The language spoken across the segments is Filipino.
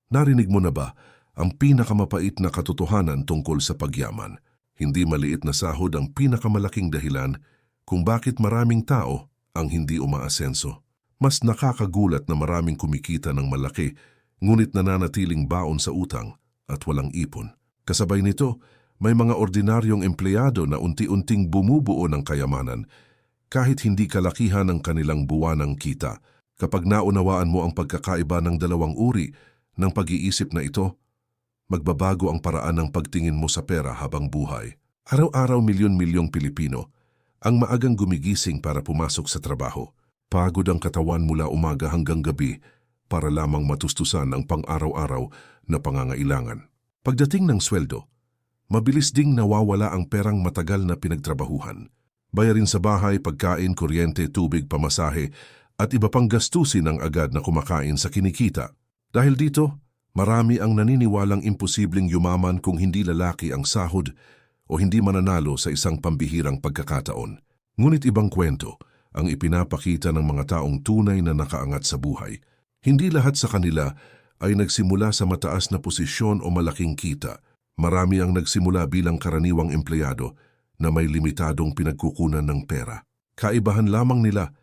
Narinig mo na ba ang pinakamapait na katotohanan tungkol sa pagyaman? Hindi maliit na sahod ang pinakamalaking dahilan kung bakit maraming tao ang hindi umaasenso. Mas nakakagulat na maraming kumikita ng malaki ngunit nananatiling baon sa utang at walang ipon. Kasabay nito, may mga ordinaryong empleyado na unti-unting bumubuo ng kayamanan kahit hindi kalakihan ang kanilang buwanang kita. Kapag naunawaan mo ang pagkakaiba ng dalawang uri ng pag-iisip na ito, magbabago ang paraan ng pagtingin mo sa pera habang buhay. Araw-araw milyon-milyong Pilipino ang maagang gumigising para pumasok sa trabaho. Pagod ang katawan mula umaga hanggang gabi para lamang matustusan ang pang-araw-araw na pangangailangan. Pagdating ng sweldo, mabilis ding nawawala ang perang matagal na pinagtrabahuhan. Bayarin sa bahay, pagkain, kuryente, tubig, pamasahe, at iba pang gastusin ang agad na kumakain sa kinikita. Dahil dito, marami ang naniniwalang imposibleng yumaman kung hindi lalaki ang sahod o hindi mananalo sa isang pambihirang pagkakataon. Ngunit ibang kwento ang ipinapakita ng mga taong tunay na nakaangat sa buhay. Hindi lahat sa kanila ay nagsimula sa mataas na posisyon o malaking kita. Marami ang nagsimula bilang karaniwang empleyado na may limitadong pinagkukunan ng pera. Kaibahan lamang nila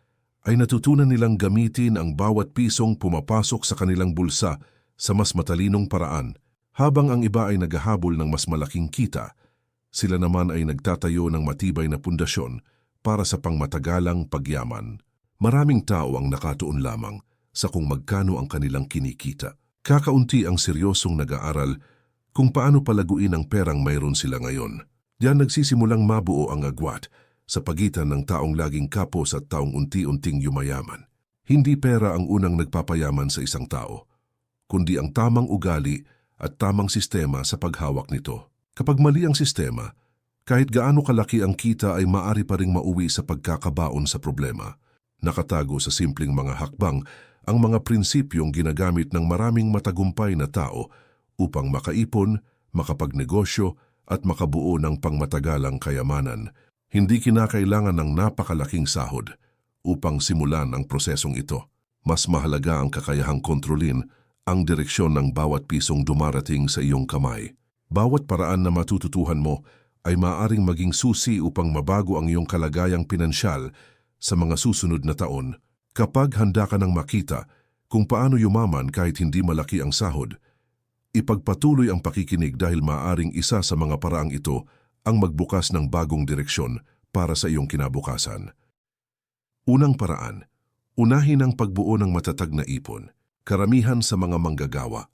ay natutunan nilang gamitin ang bawat pisong pumapasok sa kanilang bulsa sa mas matalinong paraan. Habang ang iba ay naghahabol ng mas malaking kita, sila naman ay nagtatayo ng matibay na pundasyon para sa pangmatagalang pagyaman. Maraming tao ang nakatuon lamang sa kung magkano ang kanilang kinikita. Kakaunti ang seryosong nag-aaral kung paano palaguin ang perang mayroon sila ngayon. Diyan nagsisimulang mabuo ang agwat sa pagitan ng taong laging kapos at taong unti-unting yumayaman. Hindi pera ang unang nagpapayaman sa isang tao, kundi ang tamang ugali at tamang sistema sa paghawak nito. Kapag mali ang sistema, kahit gaano kalaki ang kita ay maari pa ring mauwi sa pagkakabaon sa problema. Nakatago sa simpleng mga hakbang ang mga prinsipyong ginagamit ng maraming matagumpay na tao upang makaipon, makapagnegosyo at makabuo ng pangmatagalang kayamanan. Hindi kinakailangan ng napakalaking sahod upang simulan ang prosesong ito. Mas mahalaga ang kakayahang kontrolin ang direksyon ng bawat pisong dumarating sa iyong kamay. Bawat paraan na matututuhan mo ay maaaring maging susi upang mabago ang iyong kalagayang pinansyal sa mga susunod na taon. Kapag handa ka nang makita kung paano yumaman kahit hindi malaki ang sahod, ipagpatuloy ang pakikinig dahil maaaring isa sa mga paraang ito ang magbukas ng bagong direksyon para sa iyong kinabukasan. Unang paraan, unahin ang pagbuo ng matatag na ipon. Karamihan sa mga manggagawa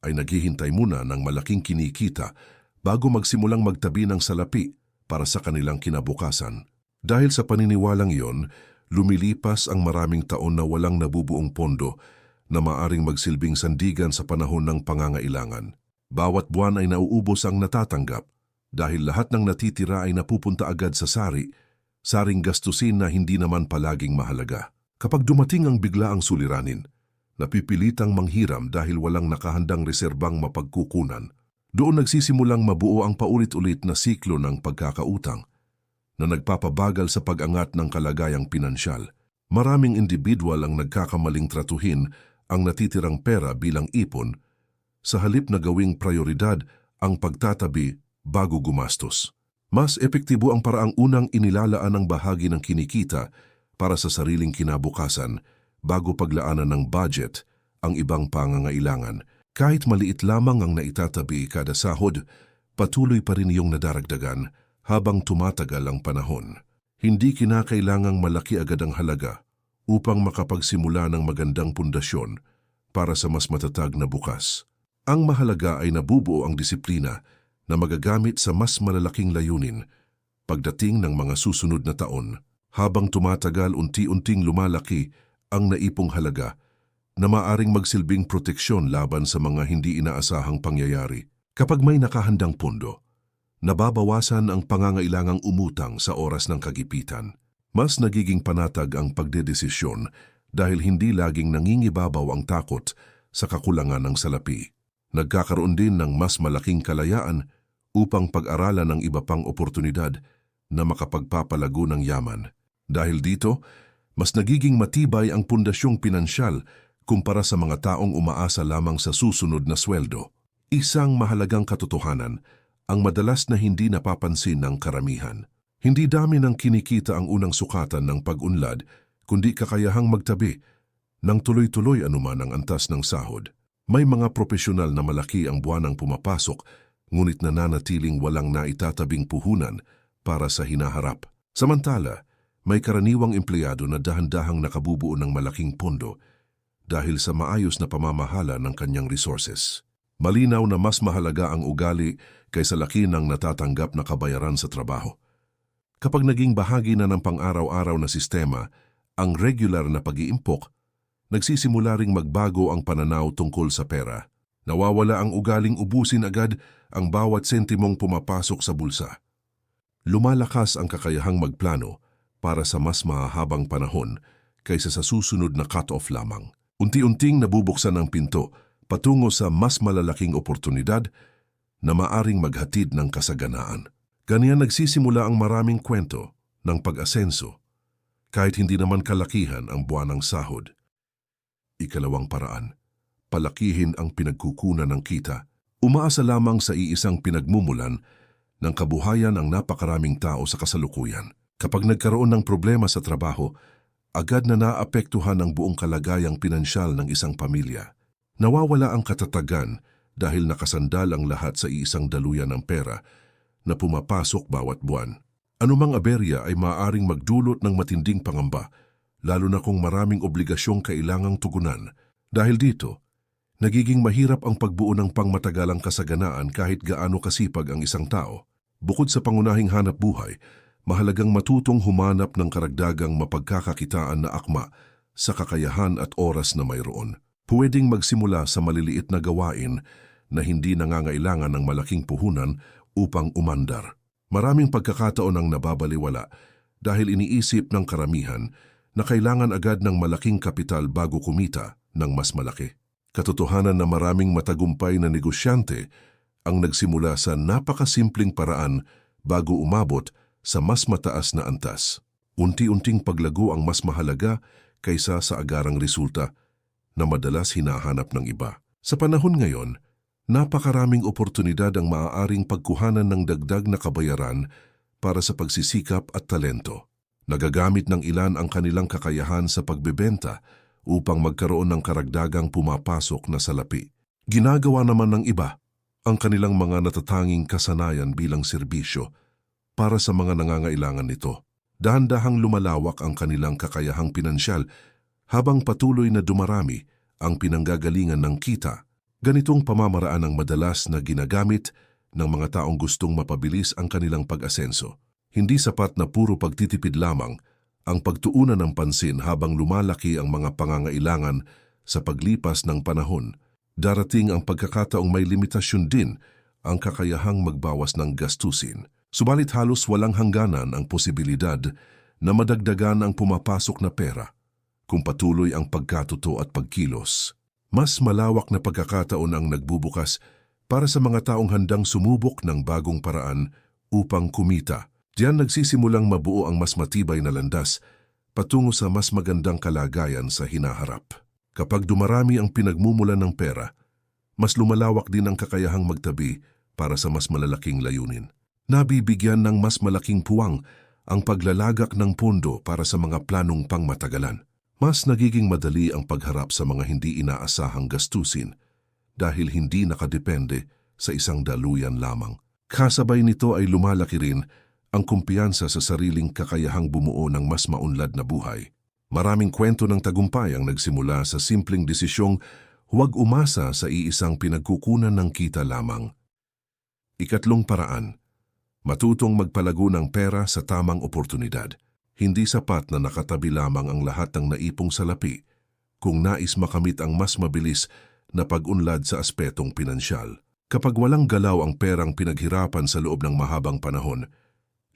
ay naghihintay muna ng malaking kinikita bago magsimulang magtabi ng salapi para sa kanilang kinabukasan. Dahil sa paniniwalang iyon, lumilipas ang maraming taon na walang nabubuong pondo na maaring magsilbing sandigan sa panahon ng pangangailangan. Bawat buwan ay nauubos ang natatanggap dahil lahat ng natitira ay napupunta agad sa saring gastusin na hindi naman palaging mahalaga. Kapag dumating ang biglaang suliranin, napipilitang manghiram dahil walang nakahandang reserbang mapagkukunan. Doon nagsisimulang mabuo ang paulit-ulit na siklo ng pagkakautang na nagpapabagal sa pag-angat ng kalagayang pinansyal. Maraming individual ang nagkakamaling tratuhin ang natitirang pera bilang ipon sa halip na gawing prioridad ang pagtatabi bago gumastos. Mas epektibo ang paraang unang inilalaan ng bahagi ng kinikita para sa sariling kinabukasan bago paglaanan ng budget ang ibang pangangailangan. Kahit maliit lamang ang naitatabi kada sahod, patuloy pa rin iyong nadaragdagan habang tumatagal ang panahon. Hindi kinakailangang malaki agad ang halaga upang makapagsimula ng magandang pundasyon para sa mas matatag na bukas. Ang mahalaga ay nabubuo ang disiplina na magagamit sa mas malalaking layunin pagdating ng mga susunod na taon. Habang tumatagal, unti-unting lumalaki ang naipong halaga na maaring magsilbing proteksyon laban sa mga hindi inaasahang pangyayari. Kapag may nakahandang pundo, nababawasan ang pangangailangang umutang sa oras ng kagipitan. Mas nagiging panatag ang pagdedesisyon dahil hindi laging nangingibabaw ang takot sa kakulangan ng salapi. Nagkakaroon din ng mas malaking kalayaan upang pag-aralan ang iba pang oportunidad na makapagpapalago ng yaman. Dahil dito, mas nagiging matibay ang pundasyong pinansyal kumpara sa mga taong umaasa lamang sa susunod na sweldo. Isang mahalagang katotohanan ang madalas na hindi napapansin ng karamihan. Hindi dami ng kinikita ang unang sukatan ng pag-unlad, kundi kakayahang magtabi ng tuloy-tuloy anuman ang antas ng sahod. May mga profesional na malaki ang buwanang pumapasok, ngunit nananatiling walang naitatabing puhunan para sa hinaharap. Samantala, may karaniwang empleyado na dahan-dahang nakabubuo ng malaking pondo dahil sa maayos na pamamahala ng kanyang resources. Malinaw na mas mahalaga ang ugali kaysa laki ng natatanggap na kabayaran sa trabaho. Kapag naging bahagi na ng pang-araw-araw na sistema, ang regular na pag-iimpok, nagsisimula ring magbago ang pananaw tungkol sa pera. Nawawala ang ugaling ubusin agad ang bawat sentimong pumapasok sa bulsa. Lumalakas ang kakayahang magplano para sa mas mahahabang panahon kaysa sa susunod na cut-off lamang. Unti-unting nabubuksan ang pinto patungo sa mas malalaking oportunidad na maaring maghatid ng kasaganaan. Ganyan nagsisimula ang maraming kwento ng pag-asenso, kahit hindi naman kalakihan ang buwanang sahod. Ikalawang paraan, palakihin ang pinagkukunan ng kita. Umaasa lamang sa iisang pinagmumulan ng kabuhayan ang napakaraming tao sa kasalukuyan. Kapag nagkaroon ng problema sa trabaho, agad na naapektuhan ang buong kalagayang pinansyal ng isang pamilya. Nawawala ang katatagan dahil nakasandal ang lahat sa iisang daluyan ng pera na pumapasok bawat buwan. Anumang aberya ay maaaring magdulot ng matinding pangamba, lalo na kung maraming obligasyong kailangang tugunan. Dahil dito, nagiging mahirap ang pagbuo ng pangmatagalang kasaganaan kahit gaano kasipag ang isang tao. Bukod sa pangunahing hanap buhay, mahalagang matutong humanap ng karagdagang mapagkakakitaan na akma sa kakayahan at oras na mayroon. Pwedeng magsimula sa maliliit na gawain na hindi nangangailangan ng malaking puhunan upang umandar. Maraming pagkakataon ang nababaliwala dahil iniisip ng karamihan na kailangan agad ng malaking kapital bago kumita ng mas malaki. Katotohanan na maraming matagumpay na negosyante ang nagsimula sa napakasimpleng paraan bago umabot sa mas mataas na antas. Unti-unting paglago ang mas mahalaga kaysa sa agarang resulta na madalas hinahanap ng iba. Sa panahon ngayon, napakaraming oportunidad ang maaaring pagkuhanan ng dagdag na kabayaran para sa pagsisikap at talento. Nagagamit ng ilan ang kanilang kakayahan sa pagbebenta upang magkaroon ng karagdagang pumapasok na salapi. Ginagawa naman ng iba ang kanilang mga natatanging kasanayan bilang serbisyo para sa mga nangangailangan nito. Dahan-dahang lumalawak ang kanilang kakayahang pinansyal habang patuloy na dumarami ang pinanggagalingan ng kita. Ganitong pamamaraan ang madalas na ginagamit ng mga taong gustong mapabilis ang kanilang pag-asenso. Hindi sapat na puro pagtitipid lamang ang pagtuunan ng pansin habang lumalaki ang mga pangangailangan sa paglipas ng panahon. Darating ang pagkakataong may limitasyon din ang kakayahang magbawas ng gastusin. Subalit halos walang hangganan ang posibilidad na madagdagan ang pumapasok na pera kung patuloy ang pagkatuto at pagkilos. Mas malawak na pagkakataon ang nagbubukas para sa mga taong handang sumubok ng bagong paraan upang kumita. Diyan nagsisimulang mabuo ang mas matibay na landas patungo sa mas magandang kalagayan sa hinaharap. Kapag dumarami ang pinagmumulan ng pera, mas lumalawak din ang kakayahang magtabi para sa mas malalaking layunin. Nabibigyan ng mas malaking puwang ang paglalagak ng pondo para sa mga planong pangmatagalan. Mas nagiging madali ang pagharap sa mga hindi inaasahang gastusin dahil hindi nakadepende sa isang daluyan lamang. Kasabay nito ay lumalaki rin ang kumpiyansa sa sariling kakayahang bumuo ng mas maunlad na buhay. Maraming kwento ng tagumpay ang nagsimula sa simpleng desisyong huwag umasa sa iisang pinagkukunan ng kita lamang. Ikatlong paraan, matutong magpalago ng pera sa tamang oportunidad. Hindi sapat na nakatabi lamang ang lahat ng naipong salapi kung nais makamit ang mas mabilis na pag-unlad sa aspetong pinansyal. Kapag walang galaw ang perang pinaghirapan sa loob ng mahabang panahon,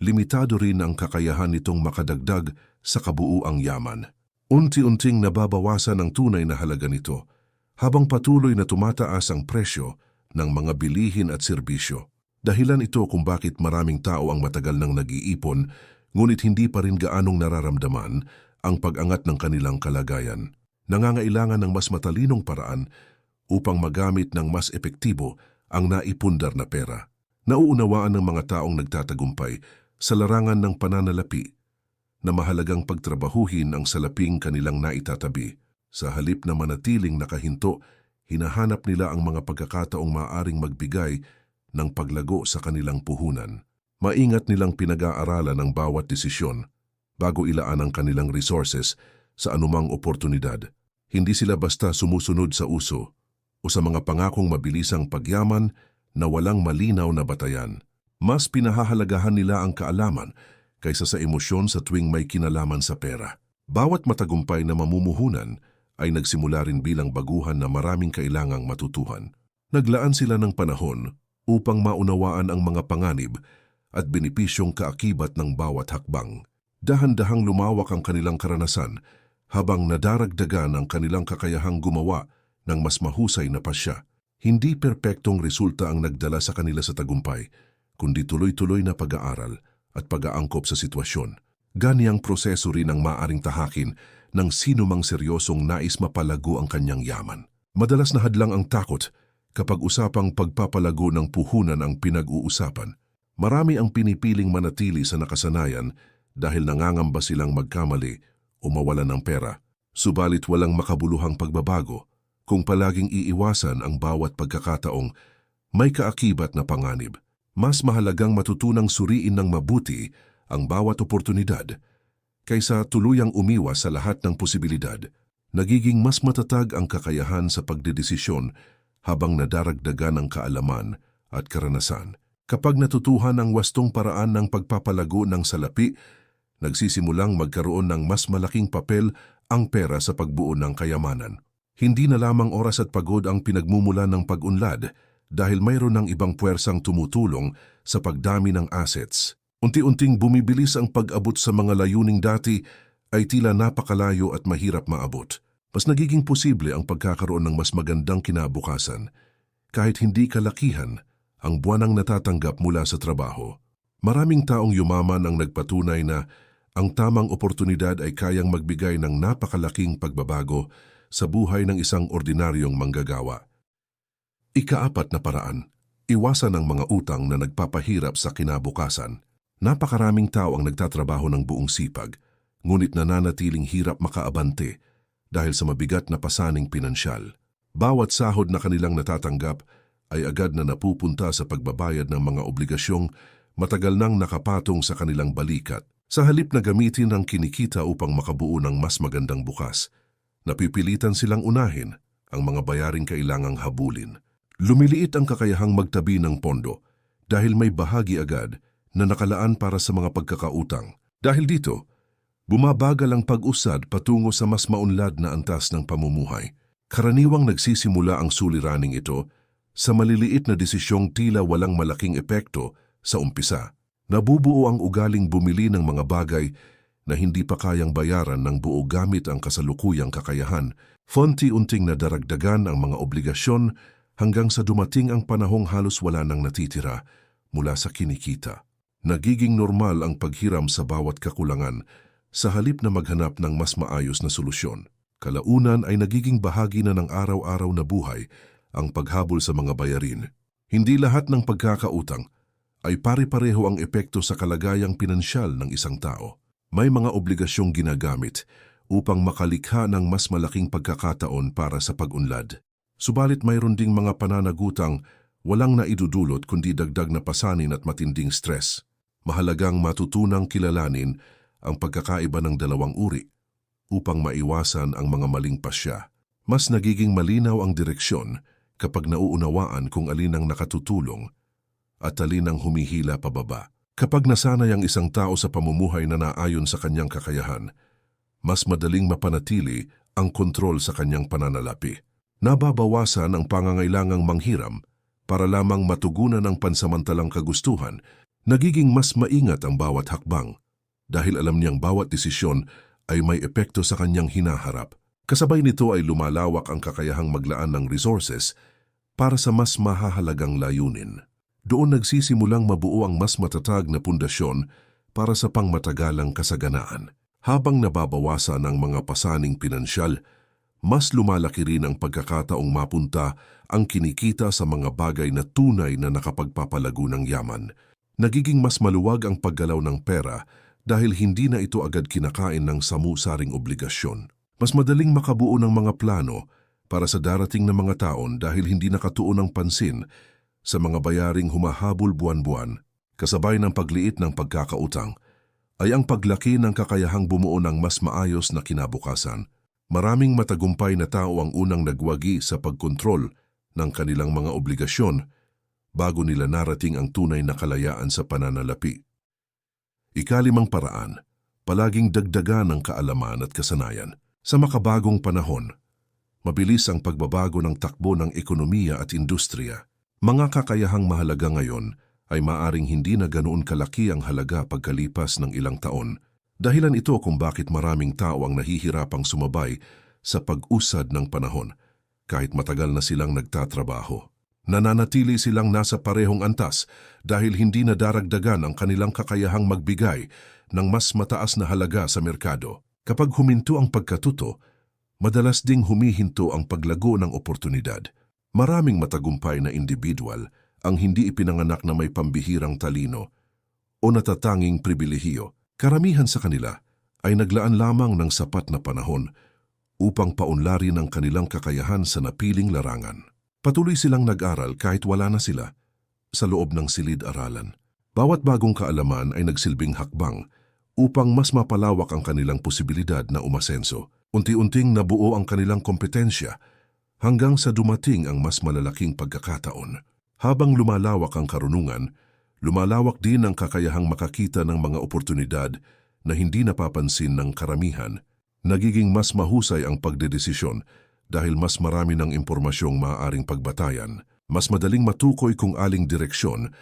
limitado rin ang kakayahan nitong makadagdag sa kabuuang yaman. Unti-unting nababawasan ang tunay na halaga nito habang patuloy na tumataas ang presyo ng mga bilihin at serbisyo. Dahilan ito kung bakit maraming tao ang matagal nang nag-iipon ngunit hindi pa rin gaanong nararamdaman ang pag-angat ng kanilang kalagayan. Nangangailangan ng mas matalinong paraan upang magamit ng mas epektibo ang naipundar na pera. Nauunawaan ng mga taong nagtatagumpay sa larangan ng pananalapi na mahalagang pagtrabahuhin ang salaping kanilang naitatabi. Sa halip na manatiling nakahinto, hinahanap nila ang mga pagkakataong maaaring magbigay ng paglago sa kanilang puhunan. Maingat nilang pinag-aaralan ang bawat desisyon bago ilaan ang kanilang resources sa anumang oportunidad. Hindi sila basta sumusunod sa uso o sa mga pangakong mabilisang pagyaman na walang malinaw na batayan. Mas pinahahalagahan nila ang kaalaman kaysa sa emosyon sa tuwing may kinalaman sa pera. Bawat matagumpay na mamumuhunan ay nagsimula rin bilang baguhan na maraming kailangang matutuhan. Naglaan sila ng panahon upang maunawaan ang mga panganib at benepisyong kaakibat ng bawat hakbang. Dahan-dahang lumawak ang kanilang karanasan habang nadaragdagan ang kanilang kakayahang gumawa ng mas mahusay na pasya. Hindi perpektong resulta ang nagdala sa kanila sa tagumpay, kundi tuloy-tuloy na pag-aaral at pag-aangkop sa sitwasyon. Ganiyang proseso rin ang maaring tahakin ng sino mang seryosong nais mapalago ang kanyang yaman. Madalas na hadlang ang takot kapag usapang pagpapalago ng puhunan ang pinag-uusapan. Marami ang pinipiling manatili sa nakasanayan dahil nangangamba silang magkamali o mawalan ng pera. Subalit walang makabuluhang pagbabago kung palaging iiwasan ang bawat pagkakataong may kaakibat na panganib. Mas mahalagang matutunang suriin ng mabuti ang bawat oportunidad kaysa tuluyang umiwas sa lahat ng posibilidad. Nagiging mas matatag ang kakayahan sa pagdedesisyon habang nadaragdagan ang kaalaman at karanasan. Kapag natutuhan ang wastong paraan ng pagpapalago ng salapi, nagsisimulang magkaroon ng mas malaking papel ang pera sa pagbuo ng kayamanan. Hindi na lamang oras at pagod ang pinagmumula ng pag-unlad dahil mayroon ng ibang puwersang tumutulong sa pagdami ng assets. Unti-unting bumibilis ang pag-abot sa mga layuning dati ay tila napakalayo at mahirap maabot. Mas nagiging posible ang pagkakaroon ng mas magandang kinabukasan kahit hindi kalakihan ang buwanang natatanggap mula sa trabaho. Maraming taong yumaman ang nagpatunay na ang tamang oportunidad ay kayang magbigay ng napakalaking pagbabago sa buhay ng isang ordinaryong manggagawa. Ika-4 na paraan, iwasan ang mga utang na nagpapahirap sa kinabukasan. Napakaraming tao ang nagtatrabaho ng buong sipag, ngunit nananatiling hirap makaabante dahil sa mabigat na pasaning pinansyal. Bawat sahod na kanilang natatanggap ay agad na napupunta sa pagbabayad ng mga obligasyong matagal nang nakapatong sa kanilang balikat. Sa halip na gamitin ang kinikita upang makabuo ng mas magandang bukas, napipilitan silang unahin ang mga bayaring kailangang habulin. Lumiliit ang kakayahang magtabi ng pondo dahil may bahagi agad na nakalaan para sa mga pagkakautang. Dahil dito, bumabagal ang pag-usad patungo sa mas maunlad na antas ng pamumuhay. Karaniwang nagsisimula ang suliraning ito sa maliliit na desisyong tila walang malaking epekto sa umpisa. Nabubuo ang ugaling bumili ng mga bagay na hindi pa kayang bayaran ng buo gamit ang kasalukuyang kakayahan. Unti-unting nadaragdagan ang mga obligasyon hanggang sa dumating ang panahong halos wala nang natitira mula sa kinikita. Nagiging normal ang paghiram sa bawat kakulangan sa halip na maghanap ng mas maayos na solusyon. Kalaunan ay nagiging bahagi na ng araw-araw na buhay ang paghabol sa mga bayarin. Hindi lahat ng pagkakautang ay pare-pareho ang epekto sa kalagayang pinansyal ng isang tao. May mga obligasyong ginagamit upang makalikha ng mas malaking pagkakataon para sa pag-unlad. Subalit mayroon ding mga pananagutang walang naidudulot kundi dagdag na pasanin at matinding stress. Mahalagang matutunang kilalanin ang pagkakaiba ng dalawang uri upang maiwasan ang mga maling pasya. Mas nagiging malinaw ang direksyon kapag nauunawaan kung alin ang nakatutulong at alin ang humihila pababa. Kapag nasanay ang isang tao sa pamumuhay na naayon sa kanyang kakayahan, mas madaling mapanatili ang kontrol sa kanyang pananalapi. Nababawasan ang pangangailangang manghiram para lamang matugunan ang pansamantalang kagustuhan. Nagiging mas maingat ang bawat hakbang dahil alam niyang bawat desisyon ay may epekto sa kanyang hinaharap. Kasabay nito ay lumalawak ang kakayahang maglaan ng resources para sa mas mahahalagang layunin. Doon nagsisimulang mabuo ang mas matatag na pundasyon para sa pangmatagalang kasaganaan. Habang nababawasan ang mga pasaning pinansyal, mas lumalaki rin ang pagkakataong mapunta ang kinikita sa mga bagay na tunay na nakapagpapalago ng yaman. Nagiging mas maluwag ang paggalaw ng pera dahil hindi na ito agad kinakain ng samu-saring obligasyon. Mas madaling makabuo ng mga plano para sa darating na mga taon dahil hindi nakatuon ng pansin sa mga bayaring humahabol buwan-buwan. Kasabay ng pagliit ng pagkakautang ay ang paglaki ng kakayahang bumuo ng mas maayos na kinabukasan. Maraming matagumpay na tao ang unang nagwagi sa pagkontrol ng kanilang mga obligasyon bago nila narating ang tunay na kalayaan sa pananalapi. Ikalimang paraan, palaging dagdagan ng kaalaman at kasanayan. Sa makabagong panahon, mabilis ang pagbabago ng takbo ng ekonomiya at industriya. Mga kakayahang mahalaga ngayon ay maaring hindi na ganoon kalaki ang halaga pagkalipas ng ilang taon. Dahilan ito kung bakit maraming tao ang nahihirapang sumabay sa pag-usad ng panahon kahit matagal na silang nagtatrabaho. Nananatili silang nasa parehong antas dahil hindi na daragdagan ang kanilang kakayahang magbigay ng mas mataas na halaga sa merkado. Kapag huminto ang pagkatuto, madalas ding humihinto ang paglago ng oportunidad. Maraming matagumpay na individual ang hindi ipinanganak na may pambihirang talino o natatanging pribilehiyo. Karamihan sa kanila ay naglaan lamang ng sapat na panahon upang paunlarin ang kanilang kakayahan sa napiling larangan. Patuloy silang nag-aral kahit wala na sila sa loob ng silid-aralan. Bawat bagong kaalaman ay nagsilbing hakbang upang mas mapalawak ang kanilang posibilidad na umasenso. Unti-unting nabuo ang kanilang kompetensya hanggang sa dumating ang mas malalaking pagkakataon. Habang lumalawak ang karunungan, lumalawak din ang kakayahang makakita ng mga oportunidad na hindi napapansin ng karamihan. Nagiging mas mahusay ang pagdedesisyon dahil mas marami ng impormasyong maaaring pagbatayan. Mas madaling matukoy kung aling direksyon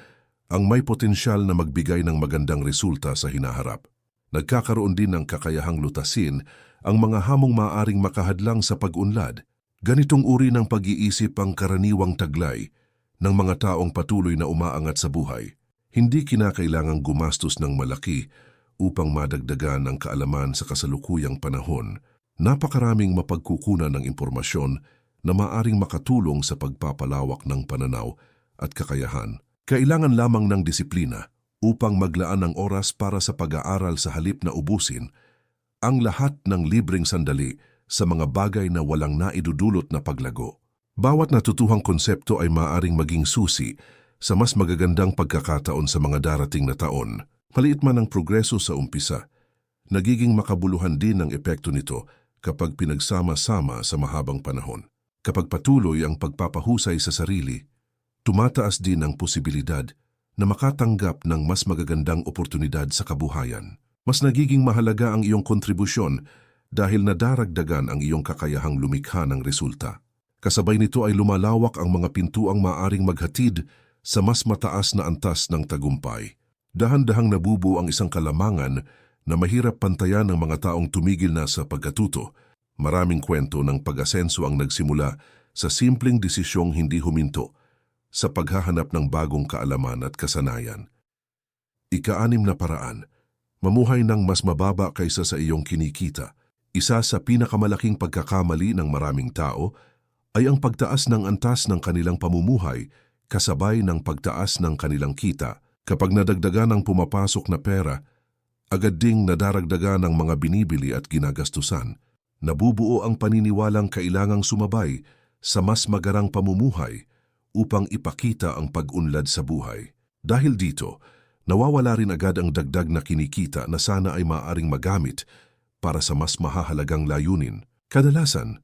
ang may potensyal na magbigay ng magandang resulta sa hinaharap. Nagkakaroon din ng kakayahang lutasin ang mga hamong maaaring makahadlang sa pag-unlad. Ganitong uri ng pag-iisip ang karaniwang taglay ng mga taong patuloy na umaangat sa buhay. Hindi kinakailangang gumastos ng malaki upang madagdagan ang kaalaman sa kasalukuyang panahon. Napakaraming mapagkukunan ng impormasyon na maaring makatulong sa pagpapalawak ng pananaw at kakayahan. Kailangan lamang ng disiplina upang maglaan ng oras para sa pag-aaral sa halip na ubusin ang lahat ng libreng sandali sa mga bagay na walang naidudulot na paglago. Bawat natutuhang konsepto ay maaring maging susi sa mas magagandang pagkakataon sa mga darating na taon. Maliit man ang progreso sa umpisa, nagiging makabuluhan din ang epekto nito kapag pinagsama-sama sa mahabang panahon. Kapag patuloy ang pagpapahusay sa sarili, tumataas din ang posibilidad na makatanggap ng mas magagandang oportunidad sa kabuhayan. Mas nagiging mahalaga ang iyong kontribusyon dahil nadaragdagan ang iyong kakayahang lumikha ng resulta. Kasabay nito ay lumalawak ang mga pintuang maaring maghatid sa mas mataas na antas ng tagumpay. Dahan-dahang nabubuo ang isang kalamangan na mahirap pantayan ng mga taong tumigil na sa pagkatuto. Maraming kwento ng pag-asenso ang nagsimula sa simpleng desisyong hindi huminto sa paghahanap ng bagong kaalaman at kasanayan. Ika-6 na paraan, mamuhay ng mas mababa kaysa sa iyong kinikita. Isa sa pinakamalaking pagkakamali ng maraming tao ay ang pagtaas ng antas ng kanilang pamumuhay kasabay ng pagtaas ng kanilang kita. Kapag nadagdagan ang pumapasok na pera, agad ding nadaragdagan ang mga binibili at ginagastusan. Nabubuo ang paniniwalang kailangang sumabay sa mas magarang pamumuhay upang ipakita ang pag-unlad sa buhay. Dahil dito, nawawala rin agad ang dagdag na kinikita na sana ay maaaring magamit para sa mas mahahalagang layunin. Kadalasan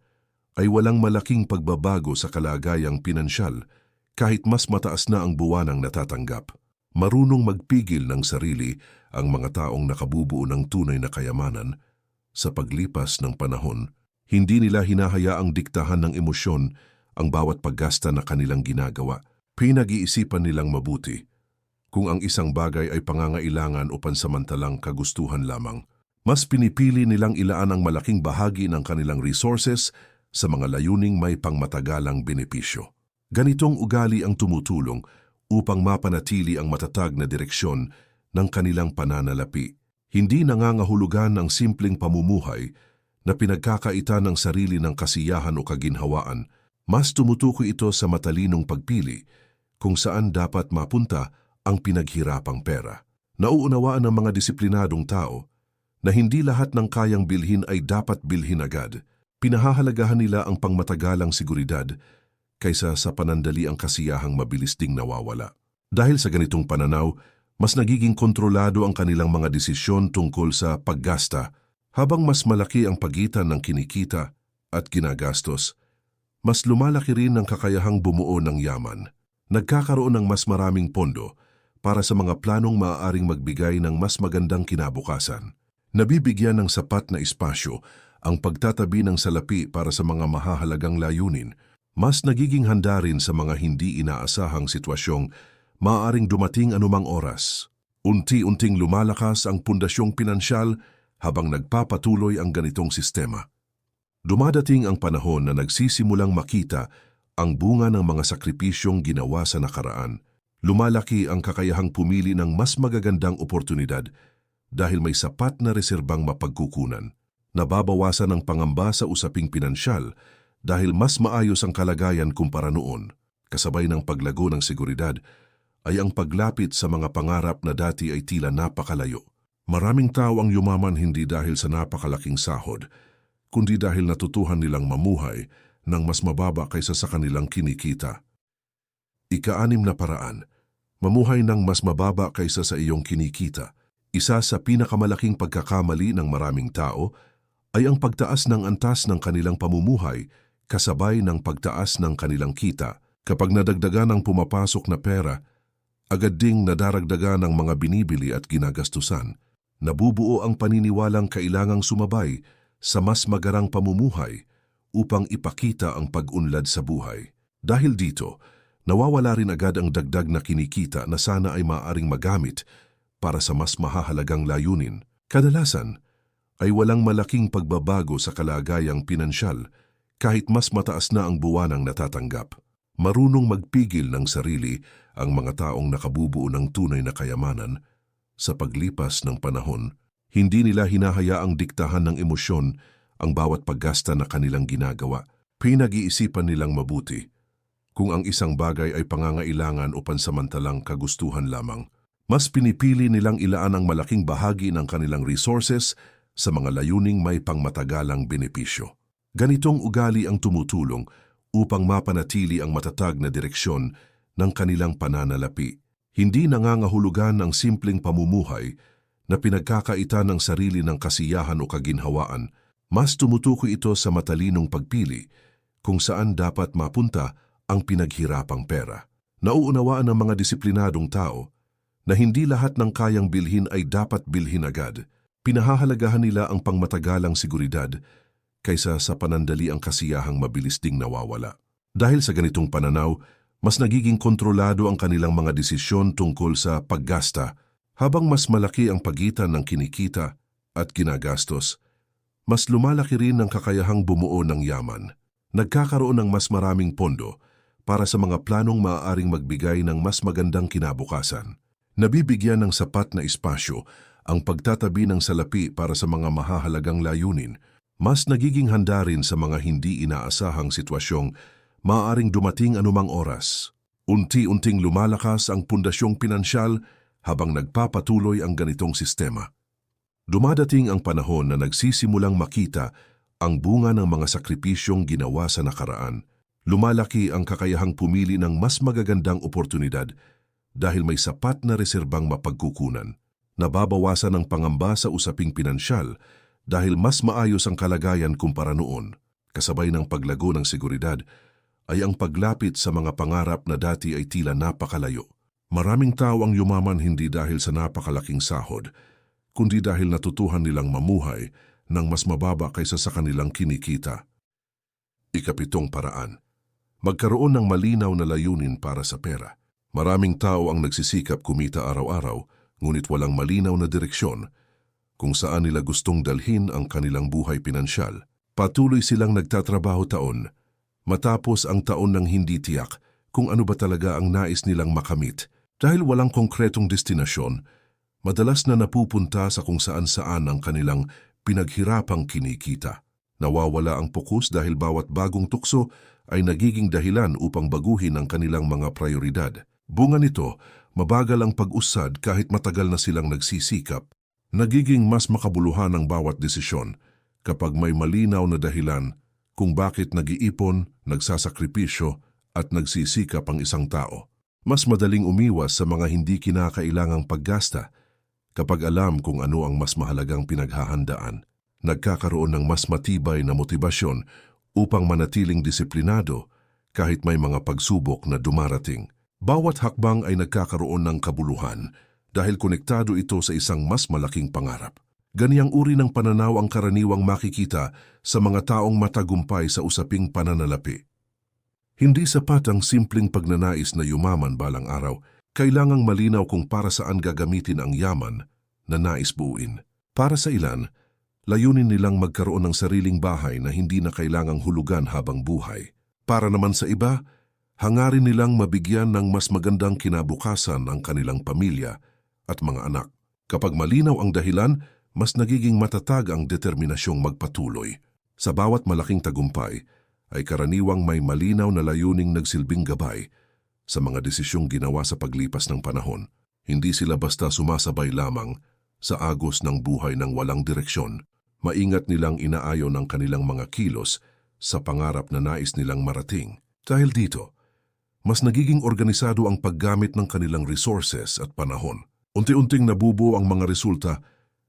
ay walang malaking pagbabago sa kalagayang pinansyal kahit mas mataas na ang buwanang natatanggap. Marunong magpigil ng sarili ang mga taong nakabubuo ng tunay na kayamanan sa paglipas ng panahon. Hindi nila hinahayaang diktahan ng emosyon ang bawat paggasta na kanilang ginagawa. Pinag-iisipan nilang mabuti kung ang isang bagay ay pangangailangan o pansamantalang kagustuhan lamang. Mas pinipili nilang ilaan ang malaking bahagi ng kanilang resources sa mga layuning may pangmatagalang benepisyo. Ganitong ugali ang tumutulong upang mapanatili ang matatag na direksyon ng kanilang pananalapi. Hindi nangangahulugan ng simpleng pamumuhay na pinagkakaita ng sarili ng kasiyahan o kaginhawaan, mas tumutukoy ito sa matalinong pagpili kung saan dapat mapunta ang pinaghirapang pera. Nauunawaan ng mga disiplinadong tao na hindi lahat ng kayang bilhin ay dapat bilhin agad. Pinahahalagahan nila ang pangmatagalang seguridad kaysa sa panandali ang kasiyahang mabilis ding nawawala. Dahil sa ganitong pananaw, mas nagiging kontrolado ang kanilang mga desisyon tungkol sa paggasta. Habang mas malaki ang pagitan ng kinikita at ginagastos, mas lumalaki rin ang kakayahang bumuo ng yaman. Nagkakaroon ng mas maraming pondo para sa mga planong maaaring magbigay ng mas magandang kinabukasan. Nabibigyan ng sapat na espasyo ang pagtatabi ng salapi para sa mga mahahalagang layunin. Mas nagiging handa rin sa mga hindi inaasahang sitwasyong maaaring dumating anumang oras. Unti-unting lumalakas ang pundasyong pinansyal habang nagpapatuloy ang ganitong sistema. Dumadating ang panahon na nagsisimulang makita ang bunga ng mga sakripisyong ginawa sa nakaraan. Lumalaki ang kakayahang pumili ng mas magagandang oportunidad dahil may sapat na reserbang mapagkukunan. Nababawasan ang pangamba sa usaping pinansyal dahil mas maayos ang kalagayan kumpara noon. Kasabay ng paglago ng seguridad ay ang paglapit sa mga pangarap na dati ay tila napakalayo. Maraming tao ang yumaman hindi dahil sa napakalaking sahod, kundi dahil natutuhan nilang mamuhay ng mas mababa kaysa sa kanilang kinikita. Ika-6 na paraan, mamuhay ng mas mababa kaysa sa iyong kinikita. Isa sa pinakamalaking pagkakamali ng maraming tao ay ang pagtaas ng antas ng kanilang pamumuhay kasabay ng pagtaas ng kanilang kita. Kapag nadagdagan ang pumapasok na pera, agad ding nadaragdagan ang mga binibili at ginagastusan. Nabubuo ang paniniwalang kailangang sumabay sa mas magarang pamumuhay upang ipakita ang pag-unlad sa buhay. Dahil dito, nawawala rin agad ang dagdag na kinikita na sana ay maaaring magamit para sa mas mahahalagang layunin. Kadalasan ay walang malaking pagbabago sa kalagayang pinansyal kahit mas mataas na ang buwanang natatanggap. Marunong magpigil ng sarili ang mga taong nakabubuo ng tunay na kayamanan. Sa paglipas ng panahon, hindi nila hinahayaang diktahan ng emosyon ang bawat paggasta na kanilang ginagawa. Pinag-iisipan nilang mabuti kung ang isang bagay ay pangangailangan o pansamantalang kagustuhan lamang. Mas pinipili nilang ilaan ang malaking bahagi ng kanilang resources sa mga layuning may pangmatagalang benepisyo. Ganitong ugali ang tumutulong upang mapanatili ang matatag na direksyon ng kanilang pananalapi. Hindi nangangahulugan ang simpleng pamumuhay na pinagkakaita ng sarili ng kasiyahan o kaginhawaan. Mas tumutukoy ito sa matalinong pagpili kung saan dapat mapunta ang pinaghirapang pera. Nauunawaan ng mga disiplinadong tao na hindi lahat ng kayang bilhin ay dapat bilhin agad. Pinahahalagahan nila ang pangmatagalang seguridad kaysa sa panandali ang kasiyahang mabilis ding nawawala. Dahil sa ganitong pananaw, mas nagiging kontrolado ang kanilang mga desisyon tungkol sa paggasta. Habang mas malaki ang pagitan ng kinikita at ginagastos, mas lumalaki rin ang kakayahang bumuo ng yaman. Nagkakaroon ng mas maraming pondo para sa mga planong maaaring magbigay ng mas magandang kinabukasan. Nabibigyan ng sapat na espasyo ang pagtatabi ng salapi para sa mga mahahalagang layunin. Mas nagiging handa rin sa mga hindi inaasahang sitwasyong maaaring dumating anumang oras. Unti-unting lumalakas ang pundasyong pinansyal habang nagpapatuloy ang ganitong sistema. Dumadating ang panahon na nagsisimulang makita ang bunga ng mga sakripisyong ginawa sa nakaraan. Lumalaki ang kakayahang pumili ng mas magagandang oportunidad dahil may sapat na reserbang mapagkukunan. Nababawasan ang pangamba sa usaping pinansyal dahil mas maayos ang kalagayan kumpara noon. Kasabay ng paglago ng seguridad ay ang paglapit sa mga pangarap na dati ay tila napakalayo. Maraming tao ang yumaman hindi dahil sa napakalaking sahod, kundi dahil natutuhan nilang mamuhay ng mas mababa kaysa sa kanilang kinikita. Ika-7 paraan. Magkaroon ng malinaw na layunin para sa pera. Maraming tao ang nagsisikap kumita araw-araw, ngunit walang malinaw na direksyon kung saan nila gustong dalhin ang kanilang buhay pinansyal. Patuloy silang nagtatrabaho taon, matapos ang taon ng hindi tiyak kung ano ba talaga ang nais nilang makamit. Dahil walang konkretong destinasyon, madalas na napupunta sa kung saan-saan ang kanilang pinaghirapang kinikita. Nawawala ang pokus dahil bawat bagong tukso ay nagiging dahilan upang baguhin ang kanilang mga prioridad. Bunga nito, mabagal ang pag-usad kahit matagal na silang nagsisikap. Nagiging mas makabuluhan ang bawat desisyon kapag may malinaw na dahilan kung bakit nag-iipon, nagsasakripisyo at nagsisikap ang isang tao. Mas madaling umiwas sa mga hindi kinakailangang paggasta kapag alam kung ano ang mas mahalagang pinaghahandaan. Nagkakaroon ng mas matibay na motibasyon upang manatiling disiplinado kahit may mga pagsubok na dumarating. Bawat hakbang ay nagkakaroon ng kabuluhan dahil konektado ito sa isang mas malaking pangarap. Ganiyang uri ng pananaw ang karaniwang makikita sa mga taong matagumpay sa usaping pananalapi. Hindi sapat ang simpleng pagnanais na yumaman balang araw. Kailangang malinaw kung para saan gagamitin ang yaman na nais buuin. Para sa ilan, layunin nilang magkaroon ng sariling bahay na hindi na kailangang hulugan habang buhay. Para naman sa iba, hangarin nilang mabigyan ng mas magandang kinabukasan ang kanilang pamilya at mga anak. Kapag malinaw ang dahilan, mas nagiging matatag ang determinasyong magpatuloy. Sa bawat malaking tagumpay, ay karaniwang may malinaw na layuning nagsilbing gabay sa mga desisyong ginawa sa paglipas ng panahon. Hindi sila basta sumasabay lamang sa agos ng buhay ng walang direksyon. Maingat nilang inaayon ang kanilang mga kilos sa pangarap na nais nilang marating. Dahil dito, mas nagiging organisado ang paggamit ng kanilang resources at panahon. Unti-unting nabubuo ang mga resulta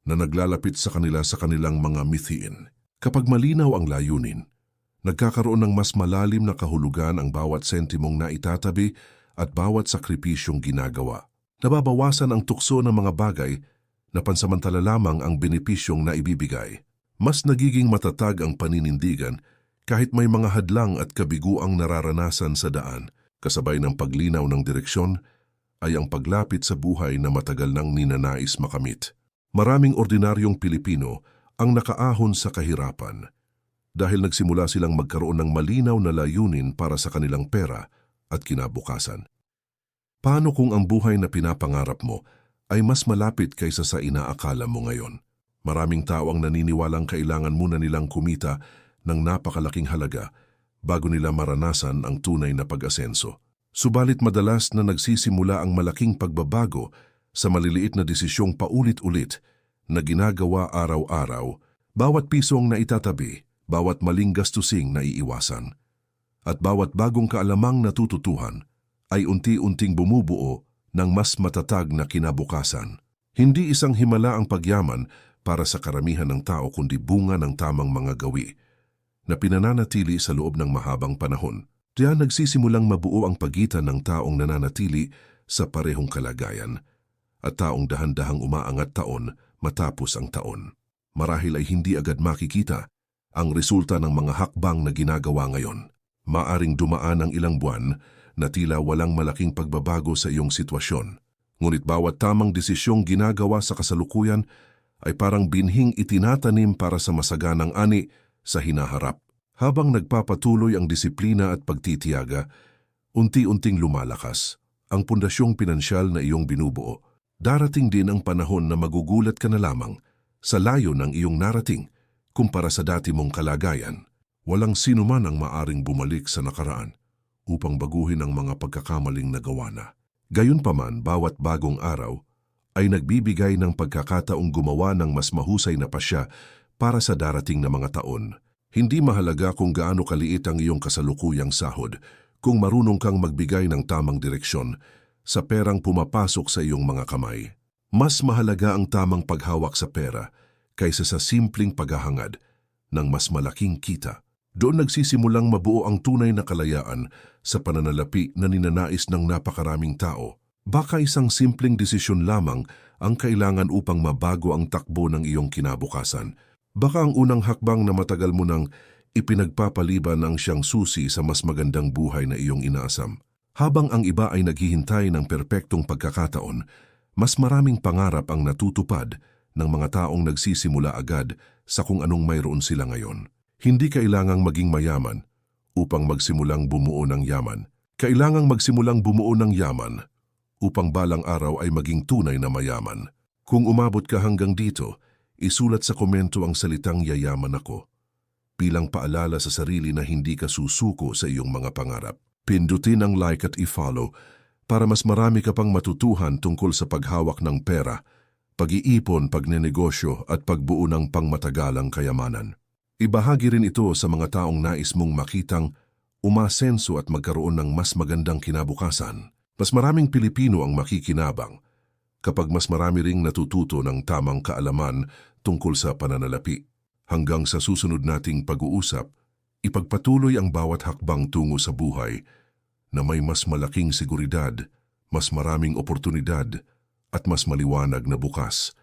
na naglalapit sa kanilang mga mithiin. Kapag malinaw ang layunin, nagkakaroon ng mas malalim na kahulugan ang bawat sentimong naitatabi at bawat sakripisyong ginagawa. Nababawasan ang tukso ng mga bagay na pansamantala lamang ang benepisyong naibibigay. Mas nagiging matatag ang paninindigan kahit may mga hadlang at kabiguang nararanasan sa daan. Kasabay ng paglinaw ng direksyon ay ang paglapit sa buhay na matagal nang ninanais makamit. Maraming ordinaryong Pilipino ang nakaahon sa kahirapan dahil nagsimula silang magkaroon ng malinaw na layunin para sa kanilang pera at kinabukasan. Paano kung ang buhay na pinapangarap mo ay mas malapit kaysa sa inaakala mo ngayon? Maraming tao ang naniniwalang kailangan muna nilang kumita ng napakalaking halaga bago nila maranasan ang tunay na pag-asenso. Subalit madalas na nagsisimula ang malaking pagbabago sa maliliit na desisyong paulit-ulit na ginagawa araw-araw, bawat pisong na itatabi, bawat maling gastusing na iiwasan, at bawat bagong kaalamang natututuhan ay unti-unting bumubuo ng mas matatag na kinabukasan. Hindi isang himala ang pagyaman para sa karamihan ng tao kundi bunga ng tamang mga gawi na pinananatili sa loob ng mahabang panahon. Diyan nagsisimulang mabuo ang pagitan ng taong nananatili sa parehong kalagayan at taong dahan-dahang umaangat taon matapos ang taon. Marahil ay hindi agad makikita ang resulta ng mga hakbang na ginagawa ngayon. Maaring dumaan ang ilang buwan na tila walang malaking pagbabago sa iyong sitwasyon. Ngunit bawat tamang desisyong ginagawa sa kasalukuyan ay parang binhing itinatanim para sa masaganang ani sa hinaharap. Habang nagpapatuloy ang disiplina at pagtitiyaga, unti-unting lumalakas ang pundasyong pinansyal na iyong binubuo. Darating din ang panahon na magugulat ka na lamang sa layo ng iyong narating kumpara sa dati mong kalagayan. Walang sino man ang maaring bumalik sa nakaraan upang baguhin ang mga pagkakamaling nagawa na. Gayunpaman, bawat bagong araw ay nagbibigay ng pagkakataong gumawa ng mas mahusay na pasya para sa darating na mga taon. Hindi mahalaga kung gaano kaliit ang iyong kasalukuyang sahod kung marunong kang magbigay ng tamang direksyon sa perang pumapasok sa iyong mga kamay. Mas mahalaga ang tamang paghawak sa pera kaysa sa simpleng paghahangad ng mas malaking kita. Doon nagsisimulang mabuo ang tunay na kalayaan sa pananalapi na ninanais ng napakaraming tao. Baka isang simpleng desisyon lamang ang kailangan upang mabago ang takbo ng iyong kinabukasan. Baka ang unang hakbang na matagal mo nang ipinagpapaliban ang siyang susi sa mas magandang buhay na iyong inaasam. Habang ang iba ay naghihintay ng perpektong pagkakataon, mas maraming pangarap ang natutupad ng mga taong nagsisimula agad sa kung anong mayroon sila ngayon. Hindi kailangang maging mayaman upang magsimulang bumuo ng yaman. Kailangang magsimulang bumuo ng yaman upang balang araw ay maging tunay na mayaman. Kung umabot ka hanggang dito, isulat sa komento ang salitang yayaman ako. bilang paalala sa sarili na hindi ka susuko sa iyong mga pangarap. Pindutin ang like at i-follow para mas marami ka pang matutuhan tungkol sa paghawak ng pera, pag-iipon, pagnenegosyo at pagbuo ng pangmatagalang kayamanan. Ibahagi rin ito sa mga taong nais mong makitang umasenso at magkaroon ng mas magandang kinabukasan. Mas maraming Pilipino ang makikinabang kapag mas marami ring natututo ng tamang kaalaman tungkol sa pananalapi. Hanggang sa susunod nating pag-uusap, ipagpatuloy ang bawat hakbang tungo sa buhay na may mas malaking seguridad, mas maraming oportunidad at mas maliwanag na bukas